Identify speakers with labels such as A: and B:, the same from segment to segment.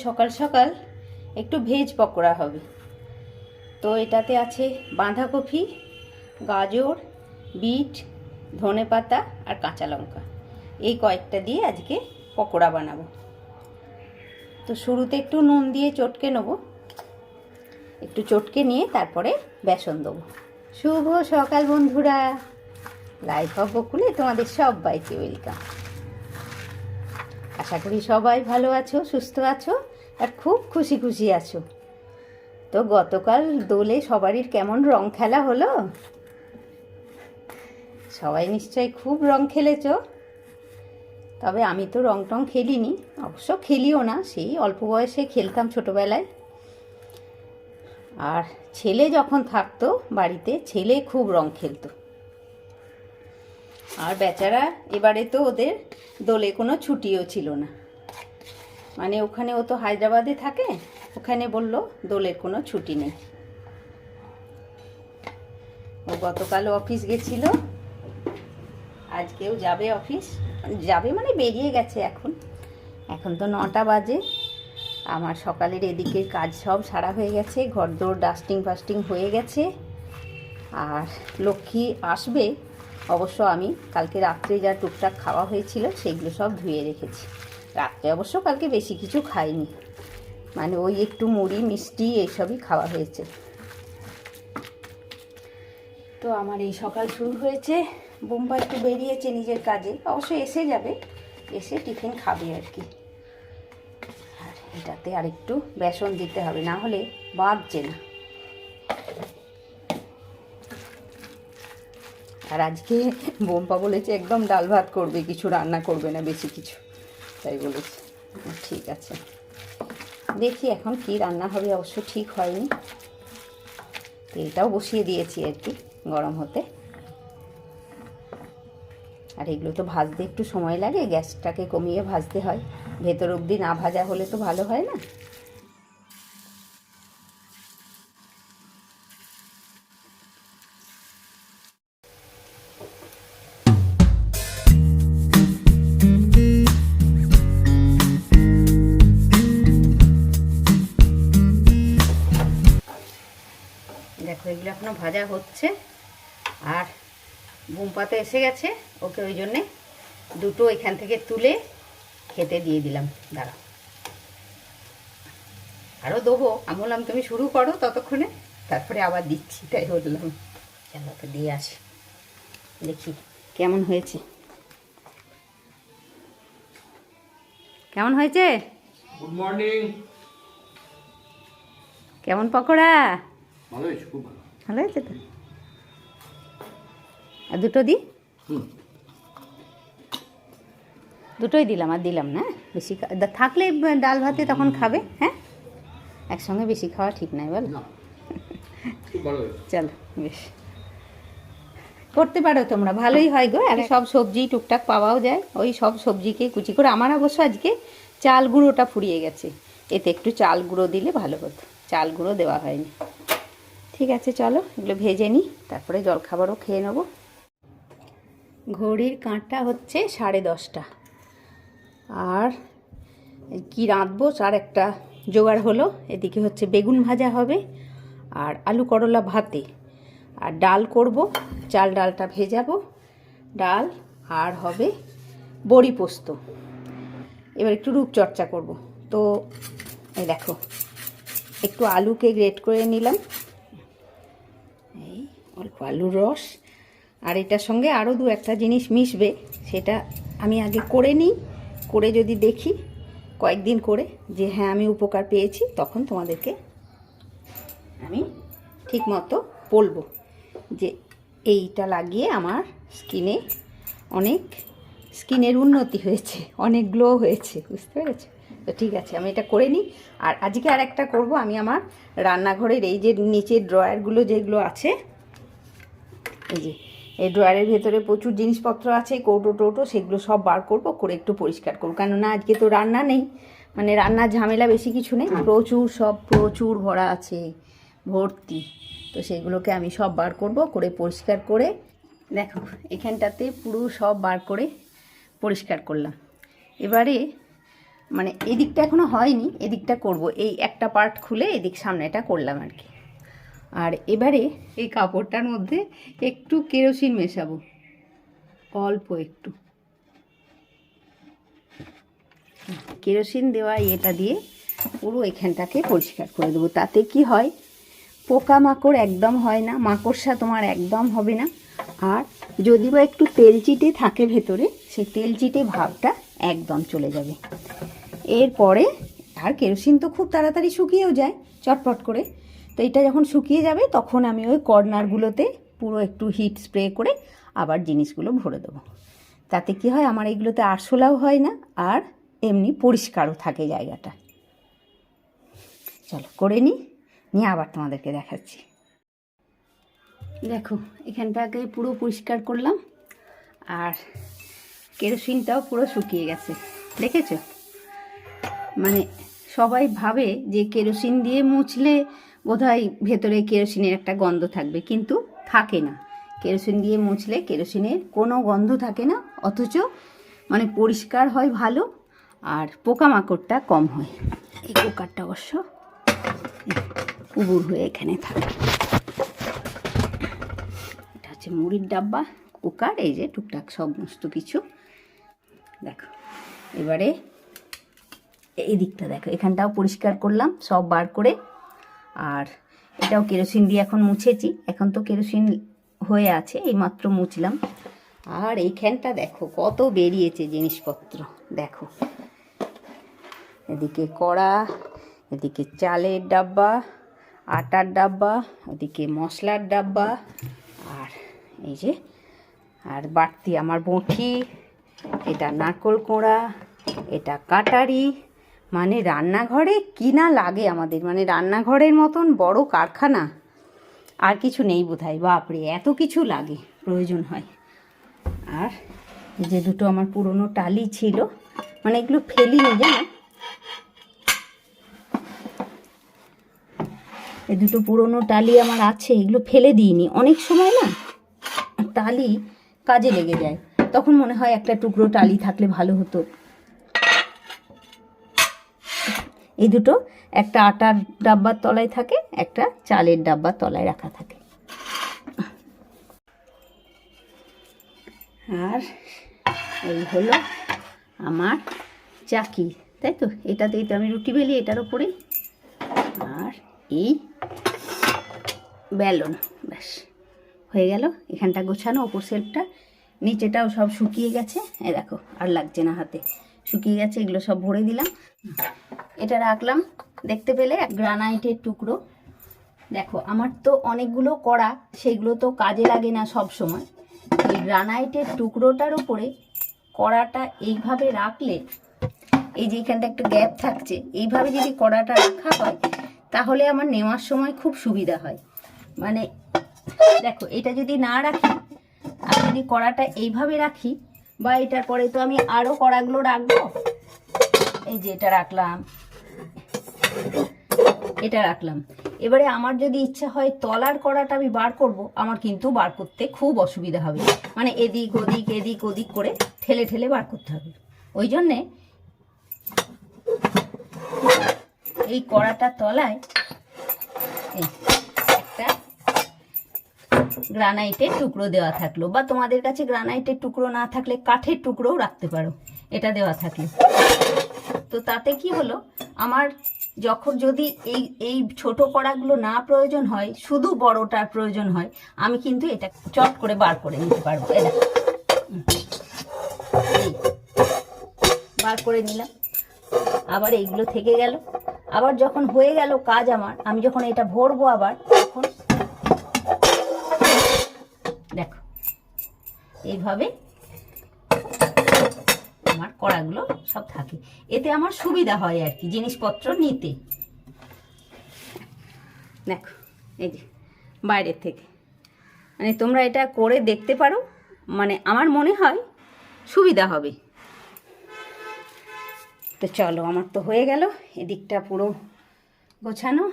A: সকাল সকাল একটু ভেজ পকোড়া হবে। তো এটাতে আছে বাঁধাকপি, গাজর, বিট, ধনেপাতা আর কাঁচা লঙ্কা। এই কয়েকটা দিয়ে আজকে পকোড়া বানাবো। তো শুরুতে একটু নুন দিয়ে চটকে নেব, একটু চটকে নিয়ে তারপরে বেসন দেবো। শুভ সকাল বন্ধুরা, লাইফ অফ বকুলে তোমাদের সবাইকে ওয়েলকাম। আশা করি সবাই ভালো আছো, সুস্থ আছো আর খুব খুশি খুশি আছো। তো গতকাল দোলে সবারই কেমন রং খেলা হলো, সবাই নিশ্চয়ই খুব রং খেলেছ। তবে আমি তো রং টং খেলিনি, অবশ্য খেলিও না, সেই অল্প বয়সে খেলতাম ছোটোবেলায়। আর ছেলে যখন থাকতো বাড়িতে, ছেলে খুব রং খেলতো। আর বেচারা এবারে তো ওদের দোলে কোনো ছুটিও ছিল না, মানে ওখানে ও তো হায়দ্রাবাদে থাকে, ওখানে বলল দোলের কোনো ছুটি নেই। ও গতকাল অফিস গেছিল, আজকেও যাবে অফিস, যাবে মানে বেরিয়ে গেছে। এখন তো 9টা বাজে। আমার সকালের এদিকের কাজ সব সারা হয়ে গেছে, ঘরদোর ডাস্টিং ফাস্টিং হয়ে গেছে। আর লক্ষ্মী আসবে, অবশ্য আমি কালকে রাত্রে যা টুকটাক খাওয়া হয়েছিল সেগুলো সব ধুয়ে রেখেছি। রাত্রে অবশ্য কালকে বেশি কিছু খাইনি, মানে ওই একটু মুড়ি মিষ্টি এইসবই খাওয়া হয়েছে। তো আমার এই সকাল শুরু হয়েছে। বোম্বা একটু বেরিয়েছে নিজের কাজে, অবশ্য এসে যাবে, এসে টিফিন খাবে আর কি। আর এটাতে আর একটু বেসন দিতে হবে, না হলে বাঁধছে না। আর আজকে বোম্পা বলেছে একদম ডাল ভাত করবে, কিছু রান্না করবে না বেশি কিছু, তাই বলেছে। ঠিক আছে, দেখি এখন কি রান্না হবে, অবশ্য ঠিক হয়নি। তেলটাও বসিয়ে দিয়েছি আর কি গরম হতে। আর এগুলো তো ভাজতে একটু সময় লাগে, গ্যাসটাকে কমিয়ে ভাজতে হয়, ভেতর অবধি না ভাজা হলে তো ভালো হয় না। দেখো এগুলো এখনো ভাজা হচ্ছে। আর বুম্পাতে এসে গেছে, ওকে ওই জন্যে দুটো এখান থেকে তুলে খেতে দিয়ে দিলাম। দাঁড়াও, আরও দেবো। আমি বললাম তুমি শুরু করো ততক্ষণে, তারপরে আবার দিচ্ছি, তাই বললাম। চলো ওকে দিয়ে আসি, দেখি কেমন হয়েছে। কেমন হয়েছে?
B: Good morning.
A: কেমন পকোড়া?
B: ভালো হয়েছে, খুব ভালো।
A: ভালো হয়েছে তো। আর দুটো দিই? দুটোই দিলাম, আর দিলাম না বেশি। থাকলে ডাল ভাতে তখন খাবে। হ্যাঁ, একসঙ্গে বেশি খাওয়া ঠিক নাই বল। চলো বেশ, করতে পারো তোমরা, ভালোই হয় গো। আর সব সবজি টুকটাক পাওয়াও যায়, ওই সব সবজিকে কুচি করে। আমার অবশ্য আজকে চাল গুঁড়োটা ফুরিয়ে গেছে, এতে একটু চাল গুঁড়ো দিলে ভালো হতো, চাল গুঁড়ো দেওয়া হয়নি। ঠিক আছে চলো এগুলো ভেজে নিই, তারপরে জলখাবারও খেয়ে নেব। ঘড়ির কাঁটা হচ্ছে 10:30। আর কি রাঁধবো তার একটা জোগাড় হলো। এদিকে হচ্ছে বেগুন ভাজা হবে, আর আলু করলা ভাতে, আর ডাল করব, চাল ডালটা ভেজাবো ডাল। আর হবে বড়ি পোস্ত। এবার একটু রূপচর্চা করব। তো এই দেখো, একটু আলুকে গ্রেট করে নিলাম, এই অল্প আলুর রস। আর এটার সঙ্গে আরও 2-1টা জিনিস মিশবে, সেটা আমি আগে করে নিই, করে যদি দেখি কয়েকদিন করে যে হ্যাঁ আমি উপকার পেয়েছি, তখন তোমাদেরকে আমি ঠিক মতো বলবো যে এইটা লাগিয়ে আমার স্কিনের উন্নতি হয়েছে, অনেক গ্লো হয়েছে, বুঝতে পেরেছো? তো ঠিক আছে, আমি এটা করে নিই। আর আজকে আর একটা করবো, আমি আমার রান্নাঘরের এই যে নিচের ড্রয়ারগুলো যেগুলো আছে, এই যে এই ড্রয়ারের ভেতরে প্রচুর জিনিসপত্র আছে, কৌটো টৌটো, সেগুলো সব বার করবো, করে একটু পরিষ্কার করবো। কেননা আজকে তো রান্না নেই, মানে রান্নার ঝামেলা বেশি কিছু নেই, প্রচুর ভরা আছে, ভর্তি। তো সেগুলোকে আমি সব বার করব, করে পরিষ্কার করে। দেখো এখানটাতে পুরো সব বার করে পরিষ্কার করলাম। এবারে মানে এদিকটা এখনও হয়নি, এদিকটা করব, এই একটা পার্ট খুলে এদিক সামনেটা করলাম আর কি। আর এবারে এই কাপড়টার মধ্যে একটু কেরোসিন মেশাবো, অল্প একটু কেরোসিন দেওয়া এটা দিয়ে পুরো এখানটাকে পরিষ্কার করে দেবো। তাতে কি হয়, পোকামাকড় একদম হয় না, মাকড়সা তোমার একদম হবে না। আর যদি বা একটু তেলচিটে থাকে ভেতরে, সেই তেলচিটে ভাবটা একদম চলে যাবে। এরপরে আর কেরোসিন তো খুব তাড়াতাড়ি শুকিয়েও যায় চটপট করে, তো এটা যখন শুকিয়ে যাবে তখন আমি ওই কর্নারগুলোতে পুরো একটু হিট স্প্রে করে আবার জিনিসগুলো ভরে দেবো। তাতে কি হয়, আমার এইগুলোতে আরশোলাও হয় না, আর এমনি পরিষ্কারও থাকে জায়গাটা। চলো করে নিয়ে আবার তোমাদেরকে দেখাচ্ছি। দেখো এখানটাকে পুরো পরিষ্কার করলাম, আর কেরোসিনটাও পুরো শুকিয়ে গেছে, দেখেছো? মানে সবাই ভাবে যে কেরোসিন দিয়ে মুছলে বোধহয় ভেতরে কেরোসিনের একটা গন্ধ থাকবে, কিন্তু থাকে না। কেরোসিন দিয়ে মুছলে কেরোসিনের কোনো গন্ধ থাকে না, অথচ মানে পরিষ্কার হয় ভালো, আর পোকামাকড়টা কম হয়। এই কুকারটা অবশ্য উবুর হয়ে এখানে থাকে। এটা হচ্ছে মুড়ির ডাব্বা, কুকার, এই যে টুকটাক সমস্ত কিছু। দেখো এবারে এই দিকটা দেখো, এখানটাও পরিষ্কার করলাম সব বার করে, আর এটাও কেরোসিন দিয়ে এখন মুছেছি। এখন তো কেরোসিন হয়ে আছে, এইমাত্র মুছলাম। আর এইখানটা দেখো কত বেরিয়েছে জিনিসপত্র, দেখো এদিকে কড়া, এদিকে চালের ডাব্বা, আটার ডাব্বা, ওদিকে মশলার ডাব্বা, আর এই যে আর বাড়তি আমার বঁটি, এটা নারকোল কোড়া, এটা কাটারি। মানে রান্নাঘরে কি না লাগে আমাদের, মানে রান্নাঘরের মতন বড় কারখানা আর কিছু নেই বোধহয়। বাপরে এত কিছু লাগে, প্রয়োজন হয়। আর এই যে দুটো আমার পুরনো টালি ছিল, মানে এগুলো ফেলিনি জানো, এই দুটো পুরনো টালি আমার আছে, এগুলো ফেলে দিইনি। অনেক সময় না টালি কাজে লেগে যায়, তখন মনে হয় একটা টুকরো টালি থাকলে ভালো হতো। এই দুটো, একটা আটার ডাব্বার তলায় থাকে, একটা চালের ডাব্বার তলায় রাখা থাকে। আর এই হলো আমার চাকি, তাই তো? এটাতেই তো আমি রুটি বেলি, এটার ওপরে। আর এই বেলন, ব্যাস হয়ে গেল এখানটা গোছানো। ওপর সেলফটা, নিচেটাও সব শুকিয়ে গেছে, এই দেখো আর লাগছে না হাতে, শুকিয়ে গেছে। এগুলো সব ভরে দিলাম। এটা রাখলাম, দেখতে পেলে গ্রানাইটের টুকরো। দেখো আমার তো অনেকগুলো কড়া, সেগুলো তো কাজে লাগে না সব সময়। এই গ্রানাইটের টুকরোটার উপরে কড়াটা এইভাবে রাখলে, এই যে এখানটা একটা গ্যাপ থাকছে, এইভাবে যদি কড়াটা রাখা হয় তাহলে আমার নেওয়ার সময় খুব সুবিধা হয়। মানে দেখো এটা যদি না রাখি, আর যদি কড়াটা এইভাবে রাখি, বা এটার পরে তো আমি আরও কড়াগুলো রাখবো, এই যে এটা রাখলাম, এটা রাখলাম। এবারে আমার যদি ইচ্ছা হয় তলার কড়াটা আমি বার করব, আমার কিন্তু বার করতে খুব অসুবিধা হবে। মানে এদিক ওদিক করে ঠেলে ঠেলে বার করতে হবে। ওই জন্যে এই কড়াটার তলায় একটা গ্রানাইটের টুকরো দেওয়া থাকলো, বা তোমাদের কাছে গ্রানাইটের টুকরো না থাকলে কাঠের টুকরোও রাখতে পারো, এটা দেওয়া থাকলে। তো তাতে কি হলো, আমার যখন যদি এই ছোট কড়াগুলো না প্রয়োজন হয়, শুধু বড়টার প্রয়োজন হয়, আমি কিন্তু এটা চট করে বার করে নিতে পারবো। এই বার করে নিলাম, আবার এইগুলো থেকে গেল। আবার যখন হয়ে গেল কাজ আমার, আমি যখন এটা ভরবো আবার, তখন দেখো এইভাবে আমার কড়াগুলো সব থাকে। এতে আমার সুবিধা হয় আর কি জিনিসপত্র নিতে। দেখো এই যে বাইরের থেকে, মানে তোমরা এটা করে দেখতে পারো, মানে আমার মনে হয় সুবিধা হবে। তো চলো, আমার তো হয়ে গেল এদিকটা পুরো গোছানো,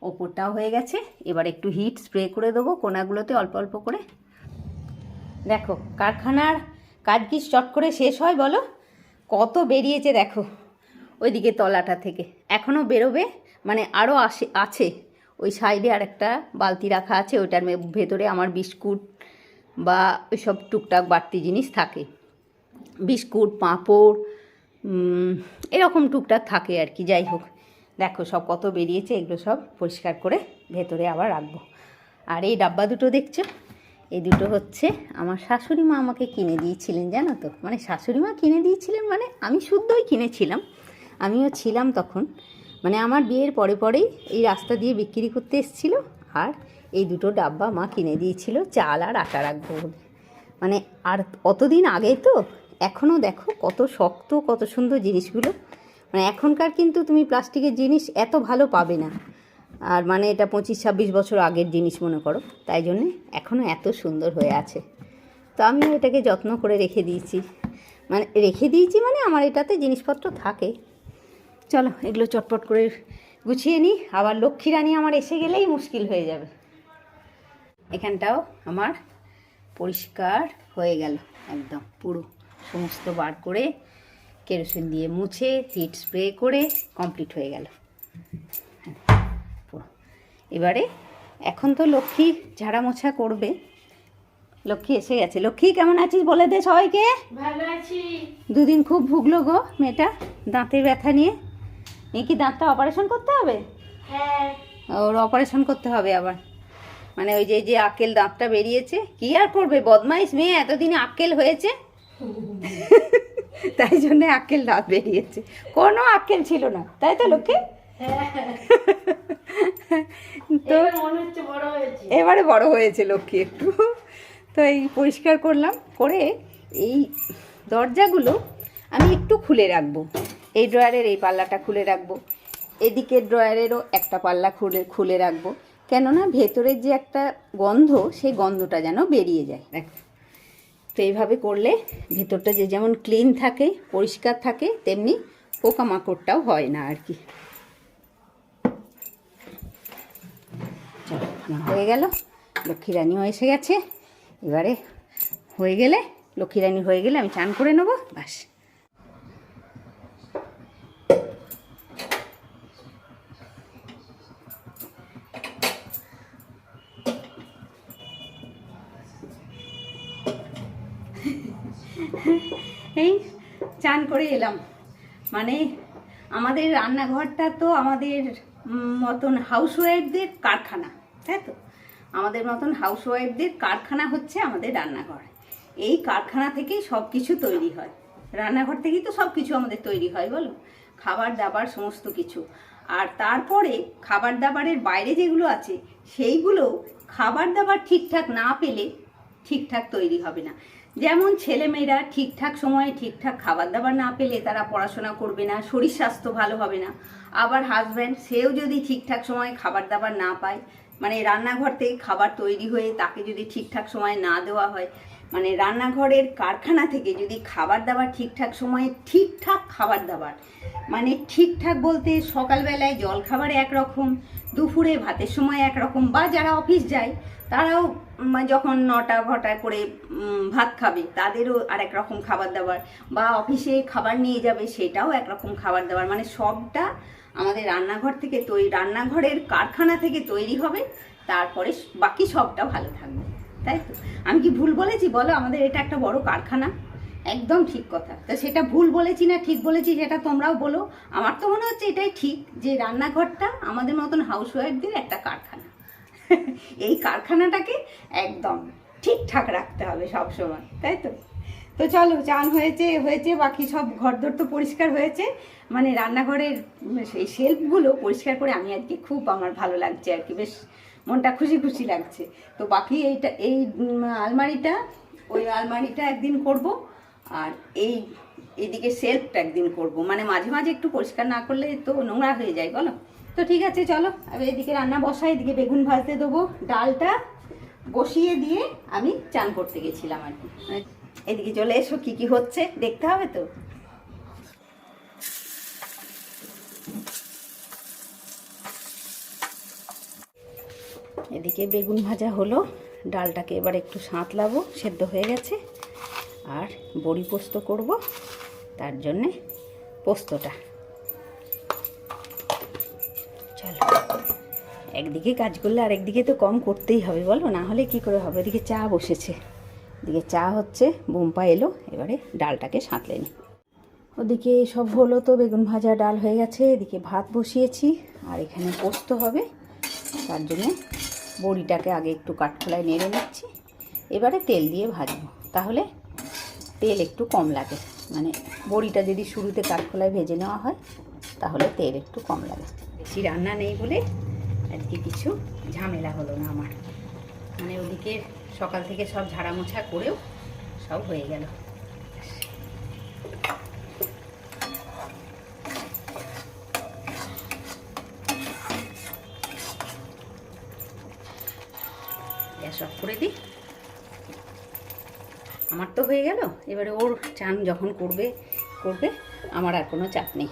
A: ওপরটাও হয়ে গেছে। এবার একটু হিট স্প্রে করে দেবো কোনাগুলোতে অল্প অল্প করে। দেখো কারখানার কাজ কি চট করে শেষ হয় বলো? কত বেরিয়েছে দেখো, ওইদিকে তলাটা থেকে এখনও বেরোবে, মানে আরও আছে ওই সাইডে আর একটা বালতি রাখা আছে, ওইটার ভেতরে আমার বিস্কুট বা ওই সব টুকটাক বাড়তি জিনিস থাকে, বিস্কুট পাঁপড় এরকম টুকটাক থাকে আর কি। যাই হোক, দেখো সব কত বেরিয়েছে, এগুলো সব পরিষ্কার করে ভেতরে আবার রাখবো। আর এই ডাব্বা দুটো দেখছো, এই দুটো হচ্ছে আমার শাশুড়ি মা আমাকে কিনে দিয়েছিলেন, জানো তো। মানে শাশুড়ি মা কিনে দিয়েছিলেন মানে আমি শুদ্ধই কিনেছিলাম, আমিও ছিলাম তখন। মানে আমার বিয়ের পরে পরেই এই রাস্তা দিয়ে বিক্রি করতে এসেছিল, আর এই দুটো ডাব্বা মা কিনে দিয়েছিল চাল আর আটা রাখবো বলে। মানে আর অতদিন আগে তো, এখনও দেখো কত শক্ত, কত সুন্দর জিনিসগুলো। মানে এখনকার কিন্তু তুমি প্লাস্টিকের জিনিস এত ভালো পাবে না, আর মানে এটা 25-26 বছর আগের জিনিস মনে করো, তাই জন্যে এখনও এত সুন্দর হয়ে আছে। তো আমিও এটাকে যত্ন করে রেখে দিয়েছি, মানে আমার এটাতে জিনিসপত্র থাকে। চলো এগুলো চটপট করে গুছিয়ে নিই, আবার লক্ষ্মী রানী আমার এসে গেলেই মুশকিল হয়ে যাবে। এখানটাও আমার পরিষ্কার হয়ে গেল, একদম পুরো সমস্ত বার করে কেরোসিন দিয়ে মুছে হিট স্প্রে করে কমপ্লিট হয়ে গেল। এবারে এখন তো লক্ষ্মী ঝাড়া মোছা করবে। লক্ষ্মী এসে গেছে। লক্ষ্মী কেমন আছিস বলে দে সবাইকে।
C: ভালো আছি।
A: দুদিন খুব ভুগলো গো মেয়েটা দাঁতের ব্যথা নিয়ে। এই কি দাঁতটা অপারেশন করতে হবে?
C: হ্যাঁ,
A: ওর অপারেশন করতে হবে আবার। মানে ওই যে আক্কেল দাঁতটা বেরিয়েছে, কি আর করবে, বদমাইশ মেয়ে, এতদিনে আক্কেল হয়েছে তাই জন্য আক্কেল দাঁত বেরিয়েছে, কোনো আক্কেল ছিল না, তাই তো লক্ষ্মী? তো
C: মনে হচ্ছে বড় হয়েছে।
A: এবারে বড় হয়েছে লক্ষ্মী একটু। তো এই পরিষ্কার করলাম করে এই দরজাগুলো আমি একটু খুলে রাখবো। এই ড্রয়ারের এই পাল্লাটা খুলে রাখবো, এদিকের ড্রয়ারেরও একটা পাল্লা খুলে রাখবো, কেননা ভেতরের যে একটা গন্ধ, সেই গন্ধটা যেন বেরিয়ে যায়। তো এইভাবে করলে ভেতরটা যে যেমন ক্লিন থাকে, পরিষ্কার থাকে, তেমনি পোকামাকড়টাও হয় না আর কি। চলো আমার হয়ে গেল, লক্ষ্মী রানীও এসে গেছে। এবারে হয়ে গেলে, লক্ষ্মী রানী হয়ে গেলে আমি চান করে নেবো, ব্যাস। এই চান করে এলাম। মানে আমাদের রান্নাঘরটা তো আমাদের মতন হাউসওয়াইফদের কারখানা, তাই তো? আমাদের মতন হাউসওয়াইফদের কারখানা হচ্ছে আমাদের রান্নাঘর। এই কারখানা থেকেই সব কিছু তৈরি হয়, রান্নাঘর থেকেই তো সব কিছু আমাদের তৈরি হয় বলো, খাবার দাবার সমস্ত কিছু। আর তারপরে খাবার দাবারের বাইরে যেগুলো আছে, সেইগুলো খাবার দাবার ঠিকঠাক না পেলে ঠিকঠাক তৈরি হবে না। যেমন ছেলেমেয়েরা ঠিকঠাক সময়ে ঠিকঠাক খাবার দাবার না পেলে তারা পড়াশোনা করবে না, শরীর স্বাস্থ্য ভালো হবে না। আবার হাজব্যান্ড, সেও যদি ঠিকঠাক সময়ে খাবার দাবার না পায়, মানে রান্নাঘর থেকে খাবার তৈরি হয়ে তাকে যদি ঠিকঠাক সময়ে না দেওয়া হয়, মানে রান্নাঘরের কারখানা থেকে যদি খাবার দাবার ঠিকঠাক সময়ে, ঠিকঠাক খাবার দাবার মানে ঠিকঠাক বলতে সকালবেলায় জল খাবার একরকম, দুপুরে ভাতের সময় একরকম, বা যারা অফিস যায় তারাও যখন 9টা করে ভাত খাবে, তাদেরও আরেক রকম খাবার দাবার, বা অফিসে খাবার নিয়ে যাবে সেটাও একরকম খাবার দাবার। মানে সবটা আমাদের রান্নাঘর থেকে রান্নাঘরের কারখানা থেকে তৈরি হবে, তারপরে বাকি সবটা ভালো থাকবে, তাই তো? আমি কি ভুল বলেছি বলো? আমাদের এটা একটা বড় কারখানা, একদম ঠিক কথা। তো সেটা ভুল বলেছি না ঠিক বলেছি সেটা তোমরাও বলো। আমার তো মনে হচ্ছে এটাই ঠিক, যে রান্নাঘরটা আমাদের মতন হাউসওয়াইফদের একটা কারখানা। এই কারখানাটাকে একদম ঠিকঠাক রাখতে হবে সব সময়, তাই তো? তো চলো, চান হয়েছে, বাকি সব ঘরদোর তো পরিষ্কার হয়েছে। মানে রান্নাঘরের সেই শেলফগুলো পরিষ্কার করে আমি আজকে খুব আমার ভালো লাগছে আর কি, বেশ মনটা খুশি লাগছে। তো বাকি এই আলমারিটা একদিন করব, আর এইদিকে শেলফটা একদিন করব। মানে মাঝে মাঝে একটু পরিষ্কার না করলে তো নোংরা হয়ে যায় বলো। তো ঠিক আছে, চলো এদিকে রান্না বসাই, এদিকে বেগুন ভাজতে দেবো। ডালটা বসিয়ে দিয়ে আমি চান করতে গেছিলাম আর কি। এদিকে চলে এসো, কি হচ্ছে দেখতে হবে তো। এদিকে বেগুন ভাজা হলো, ডালটাকে এবার একটু সাঁতলাবো, সেদ্ধ হয়ে গেছে। আর বড়ি পোস্ত করব, তার জন্যে পোস্তটা একদিকে কাজ করলে আরেকদিকে তো কম করতেই হবে বলো, না হলে কি করে হবে। এদিকে চা বসেছে, এদিকে চা হচ্ছে, বোম্পা এলো, এবারে ডালটাকে সাঁতলে নি। ওদিকে সব হলো তো, বেগুন ভাজা ডাল হয়ে গেছে, এদিকে ভাত বসিয়েছি, আর এখানে পোস্ত হবে। তার জন্যে বড়িটাকে আগে একটু কাঠখোলায় নেড়ে নিচ্ছি, এবারে তেল দিয়ে ভাজবো, তাহলে তেল একটু কম লাগে। মানে বড়িটা যদি শুরুতে কাঠখোলায় ভেজে নেওয়া হয় তাহলে তেল একটু কম লাগে। বেশি রান্না নেই বলে আজকে কিছু ঝামেলা হলো না আমার। মানে ওদিকে সকাল থেকে সব ঝাড়া মোছা করেও সব হয়ে গেল। গ্যাস অফ করে দিই। আমার তো হয়ে গেল, এবারে ওর চান যখন করবে, আমার আর কোনো চাপ নেই।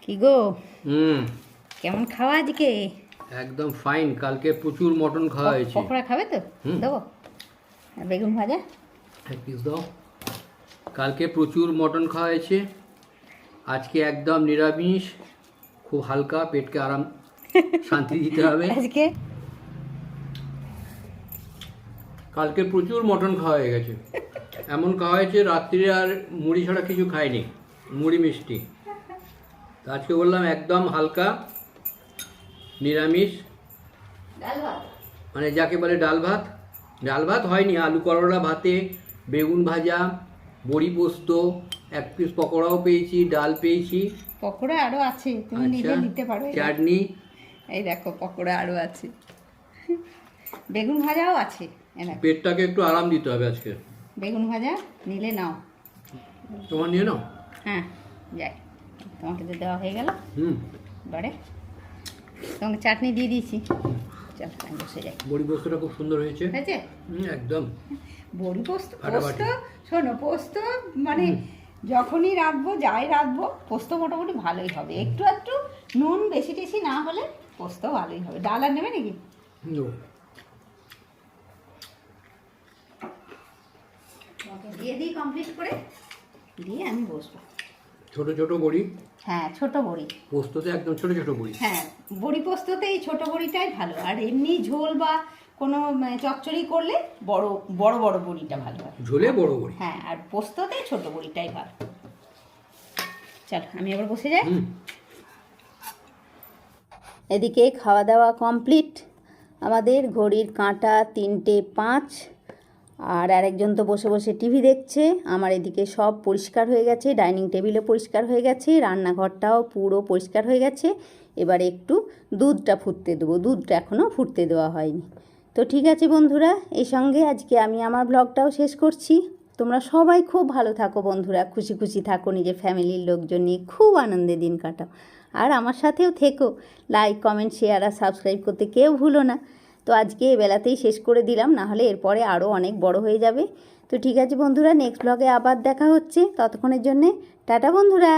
A: কি গো, কেমন খাওয়া আজকে?
B: একদম ফাইন। কালকে প্রচুর মটন খাওয়া হয়েছে।
A: পকোড়া খাবে তো? দেবো। আর বেগুন ভাজা
B: এক পিস দাও। কালকে প্রচুর মটন খাওয়া হয়েছে, আজকে একদম নিরামিষ, খুব হালকা, পেটকে আরাম শান্তি দিতে হবে।
A: আজকে
B: কালকে প্রচুর মটন খাওয়া হয়ে গেছে, এমন খাওয়া হয়েছে রাত্রিরে আর মুড়ি ছাড়া কিছু খাইনি, মুড়ি মিষ্টি। তা আজকে বললাম একদম হালকা নিরামিষ,
A: ডাল ভাত,
B: মানে যাকে বলে ডাল ভাত। ডাল ভাত হয়নি, আলু করলা ভাতে, বেগুন ভাজা, বড়ি পোস্ত, এক পিস পকোড়াও পেয়েছি, ডাল পেয়েছি,
A: পকোড়া আরো আছে, তুমি নিজে নিতে পারো।
B: চাটনি।
A: এই দেখো পকোড়া আরো আছে, বেগুন ভাজাও আছে।
B: পেটটাকে একটু আরাম দিতে হবে আজকে।
A: বেগুন ভাজা নিলে নাও।
B: তোমার নিয়ে নাও।
A: হ্যাঁ যাই, তোমাকে তো দেওয়া হয়ে গেল। এবারে তোমাকে চাটনি দিয়ে দিয়েছি, চল আমি বসে যাই।
B: বড়ি পোস্তটা খুব সুন্দর হয়েছে।
A: হয়েছে
B: একদম
A: বড়ি পোস্ত।
B: ফাটাফাটি।
A: শোনো, পোস্ত মানে যখনই রাঁধবো, যাই রাঁধবো, পোস্ত মোটামুটি ভালোই হবে। একটু একটু নুন বেশি টেশি না হলে পোস্ত ভালোই হবে। ডাল আর নেবে নাকি? দিয়ে দিই কমপ্লিট করে, দিয়ে আমি বসবো।
B: ছোট ছোট বড়ি।
A: হ্যাঁ ছোট বড়ি,
B: পোস্ততে একদম ছোট ছোট বড়ি।
A: হ্যাঁ বড়ি পোস্ততে এই ছোট বড়িটাই ভালো। আর এমনি ঝোল বা কোনো চচ্চড়ি করলে বড় বড় বড় বড়িটা ভালো হয়।
B: ঝোলে বড় বড়ি।
A: হ্যাঁ, আর পোস্ততে ছোট বড়িটাই ভালো। চল আমি আবার বসে যাই। এদিকে খাওয়া দাওয়া কমপ্লিট আমাদের। ঘড়ির কাঁটা 3:05, আর আরেকজন তো বসে বসে টিভি দেখছে। আমার এদিকে সব পরিষ্কার হয়ে গেছে, ডাইনিং টেবিলও পরিষ্কার হয়ে গেছে, রান্নাঘরটাও পুরো পরিষ্কার হয়ে গেছে। এবারে একটু দুধটা ফুটতে দেবো, দুধটা এখনও ফুটতে দেওয়া হয়নি। তো ঠিক আছে বন্ধুরা, এই সঙ্গে আজকে আমি আমার ব্লগটাও শেষ করছি। তোমরা সবাই খুব ভালো থাকো বন্ধুরা, খুশি খুশি থাকো, নিজের ফ্যামিলির লোকজন নিয়ে খুব আনন্দে দিন কাটাও। আর আমার সাথেও থেকো, লাইক কমেন্ট শেয়ার আর সাবস্ক্রাইব করতে কেউ ভুলো না। তো আজকে এই বেলাতেই শেষ করে দিলাম, না হলে এরপরে আরও অনেক বড় হয়ে যাবে। তো ঠিক আছে বন্ধুরা, নেক্সট ব্লগে আবার দেখা হচ্ছে। ততক্ষণের জন্যে টাটা বন্ধুরা।